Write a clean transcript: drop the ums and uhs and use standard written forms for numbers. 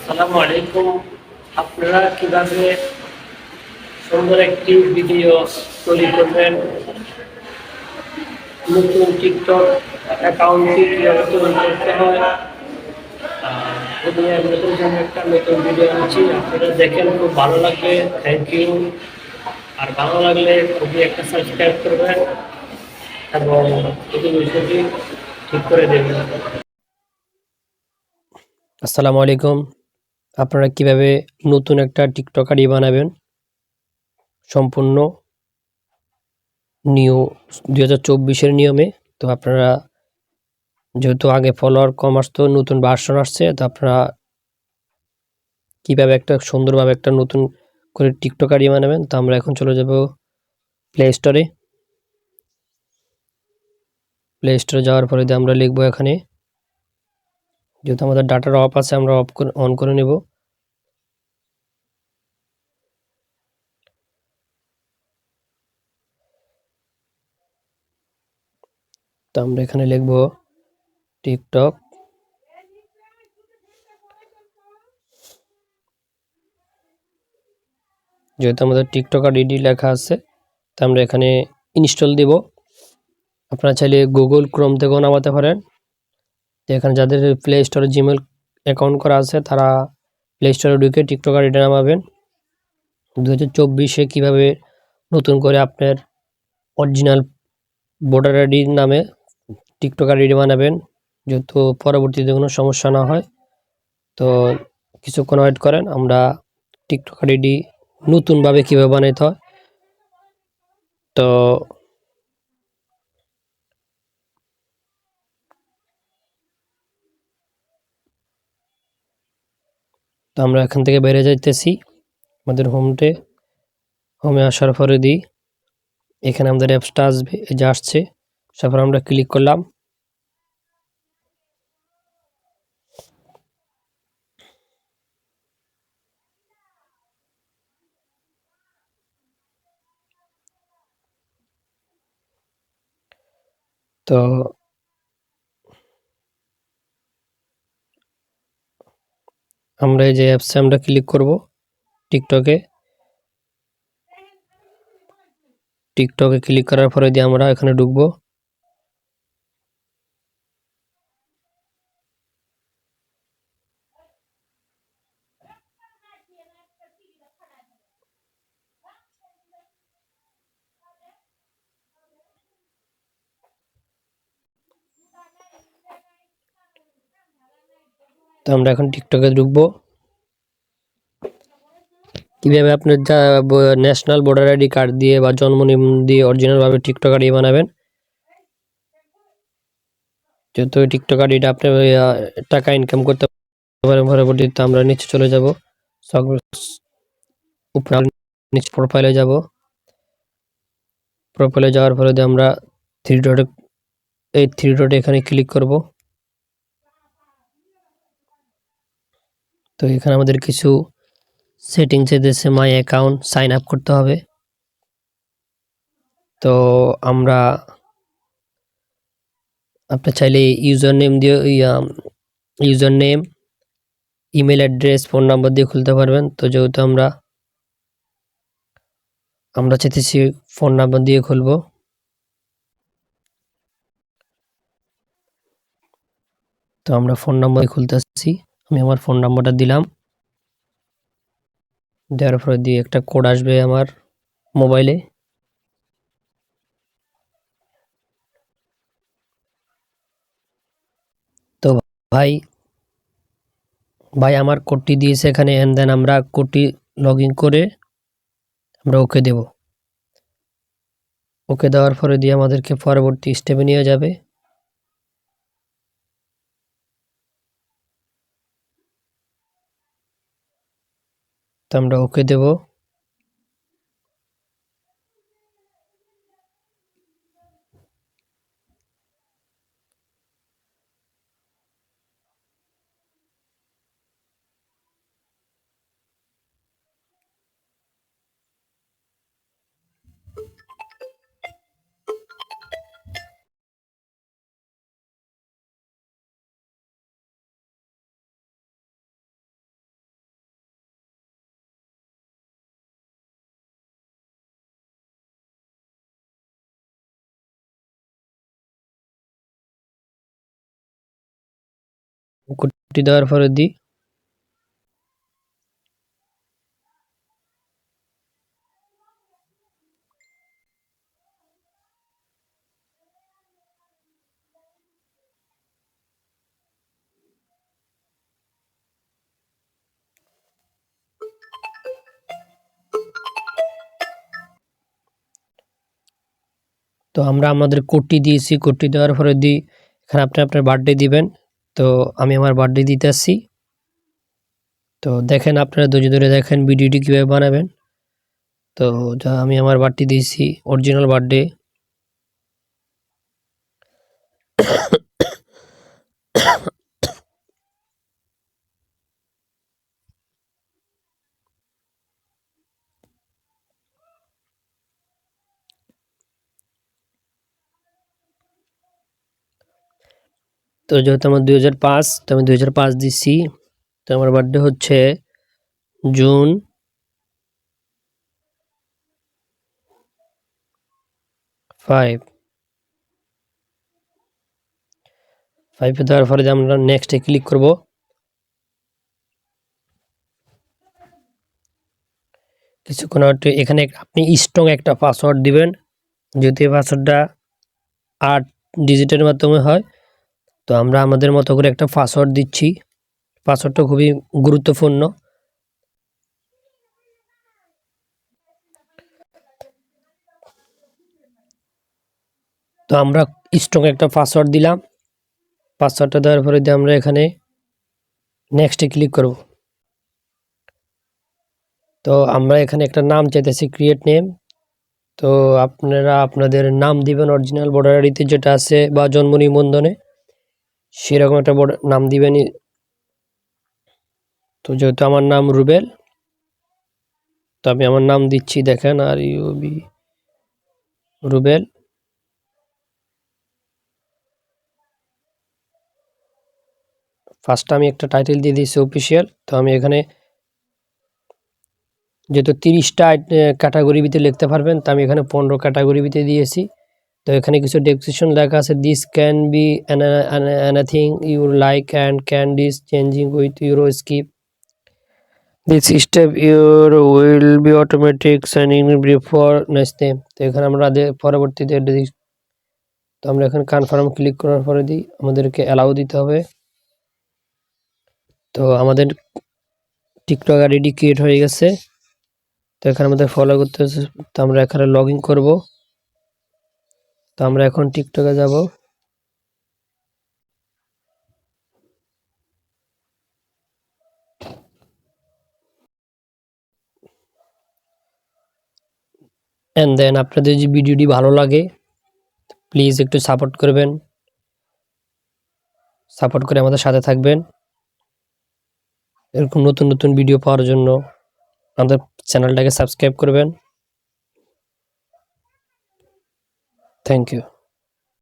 আসসালামু আলাইকুম। আপনারা কিভাবে সুন্দর একটি ভিডিও তৈরি করবেন, নতুন টিকটক অ্যাকাউন্টটি কীভাবে তৈরি করতে হয়, যদি নতুন জন্য একটা নতুন ভিডিও আনছি, আপনারা দেখেন, খুব ভালো লাগবে। Thank you. আর ভালো লাগলে খুবই একটা সাবস্ক্রাইব করবেন এবং এই বিষয়টি ঠিক করে দেবেন। আসসালামু আলাইকুম। আপনারা কিভাবে নতুন একটা টিকটক আইডি বানাবেন সম্পূর্ণ নিউ 2024-এর নিয়মে। তো আপনারা যেহেতু আগে ফলোয়ার কম আসতো, নতুন ভার্সন আসছে, তো আপনারা কিভাবে একটা সুন্দরভাবে একটা নতুন করে টিকটক আইডি বানাবেন। তো আমরা এখন চলে যাব প্লে স্টোরে। প্লে স্টোরে যাওয়ার পরে আমরা লিখবো এখানে, যেহেতু আমাদের ডাটার অফ আছে, আমরা অন করে নেব। তো আমরা এখানে লিখবো টিকটক। যেহেতু আমাদের টিকটক আইডি লেখা আছে, তো আমরা এখানে ইনস্টল দেব। আপনারা চাইলে গুগল ক্রোম থেকেও নামাতে পারেন। এখানে যাদের প্লে স্টোরে জিমেল অ্যাকাউন্ট করা আছে, তারা প্লে স্টোরে ঢুকে টিকটক আইডি নামাবেন। 2024-এ কীভাবে নতুন করে আপনার অরিজিনাল ভোটার আইডির নামে টিকটক আইডি বানাবেন, যেহেতু পরবর্তীতে কোনো সমস্যা না হয়। তো কিছুক্ষণ ওয়েট করেন, আমরা টিকটক আইডি নতুনভাবে কীভাবে বানাইতে হয় তো আমরা এখান থেকে বেরিয়ে যাইতেছি। আমাদের হোমে আসার পরে দিই, এখানে আমাদের অ্যাপসটা আসবে, এই যে আসছে। তারপর আমরা ক্লিক করলাম। তো আমরা এই যে অ্যাপসে আমরা ক্লিক করব টিকটকে। ক্লিক করার পরে দিয়ে আমরা এখানে ঢুকবো। তো আমরা এখন টিকটকে ঢুকবো। কিভাবে আপনার যা ন্যাশনাল ভোটার আইডি কার্ড দিয়ে বা জন্ম নিবন্ধন দিয়ে অরিজিনালভাবে টিকটক আইডি বানাবেন। যেহেতু টিকটক আইডিটা আপনি টাকা ইনকাম করতে পারেন। পরবর্তীতে আমরা নিচে চলে যাব, উপরে নিচে প্রোফাইলে যাব। প্রোফাইলে যাওয়ার পরে আমরা থ্রি ডটে এখানে ক্লিক করব। তো এখানে আমাদের কিছু সেটিংসে দেশে মাই অ্যাকাউন্ট সাইন আপ করতে হবে। তো আমরা আপনি চাইলে ইউজার নেম দিয়ে user name, email address, phone number দিয়ে খুলতে পারবেন। তো যেহেতু আমরা চাইতেছি ফোন নাম্বার দিয়ে খুলব। তো আমরা ফোন নাম্বার খুলতেছি। আমি আমার ফোন নাম্বারটা দিলাম, দেওয়ার পরে দিয়ে একটা কোড আসবে আমার মোবাইলে। তো ভাই আমার কোডটি দিয়েছে এখানে, এন্ড দেন আমরা কোডটি লগ ইন করে আমরা ওকে দেব। ওকে দেওয়ার পরে দিয়ে আমাদেরকে পরবর্তী স্টেপে নিয়ে যাবে। তো আমরা ওকে দেব। কোডটি দেওয়ার পরে দিই। তো আমরা আমাদের কোডটি দিয়েছি, কোডটি দেওয়ার পরে দিই এখানে আপনি আপনার বার্থডে দিবেন। তো আমি আমার বার্থডে দিতে আসছি। তো দেখেন, আপনারা ধৈর্য ধরে দেখেন ভিডিওটি কীভাবে বানাবেন। তো যা আমি আমার বার্থডে দিয়েছি, অরিজিনাল বার্থডে। তো যেহেতু আমার 2005, তো আমি 2005 দিচ্ছি। তো আমার বার্থডে হচ্ছে জুন 5 দেওয়ার পরে আমরা নেক্সটে ক্লিক করব। কিছুক্ষণ এখানে আপনি স্ট্রং একটা পাসওয়ার্ড দিবেন, যেহেতু এই পাসওয়ার্ডটা 8 ডিজিটের মাধ্যমে হয়। তো আমরা আমাদের মতো করে একটা পাসওয়ার্ড দিচ্ছি। পাসওয়ার্ডটা খুবই গুরুত্বপূর্ণ। তো আমরা স্ট্রং একটা পাসওয়ার্ড দিলাম। পাসওয়ার্ডটা দেওয়ার পরে আমরা এখানে নেক্সটে ক্লিক করব। তো আমরা এখানে একটা নাম চাইতেছি, ক্রিয়েট নেম। তো আপনারা আপনাদের নাম দিবেন অরিজিনাল ভোটার আইডিতে যেটা আছে বা জন্ম নিবন্ধনে, সেরকম একটা নাম দিবেন। তো যেহেতু আমার নাম রুবেল, তো আমি আমার নাম দিচ্ছি, দেখেন RUB রুবেল। ফার্স্ট আমি একটা টাইটেল দিয়ে দিয়েছি অফিসিয়াল। তো আমি এখানে যেহেতু 30টা ক্যাটাগরি ভিতরে লিখতে পারবেন, তো আমি এখানে 15 ক্যাটাগরি ভিতরে দিয়েছি। তো এখানে কিছু ডেসক্রিপশন লেখা আছে, this can be anything you like and can this changing with euro skip this step your will be automatic signing before next name. তো এখানে আমরা পরবর্তীতে তো আমরা এখানে কনফার্ম ক্লিক করার পরে দিই, আমাদেরকে অ্যালাউ দিতে হবে। তো আমাদের টিকটক আইডি ক্রিয়েট হয়ে গেছে। তো এখানে আমাদের ফলো করতে হচ্ছে। তো আমরা এখানে লগ ইন করবো। তো আমরা এখন টিকটকে যাব। অ্যান্ড দেন আপনাদের যে ভিডিওটি ভালো লাগে, প্লিজ একটু সাপোর্ট করবেন, সাপোর্ট করে আমাদের সাথে থাকবেন। এরকম নতুন নতুন ভিডিও পাওয়ার জন্য আমাদের চ্যানেলটাকে সাবস্ক্রাইব করবেন। Thank you.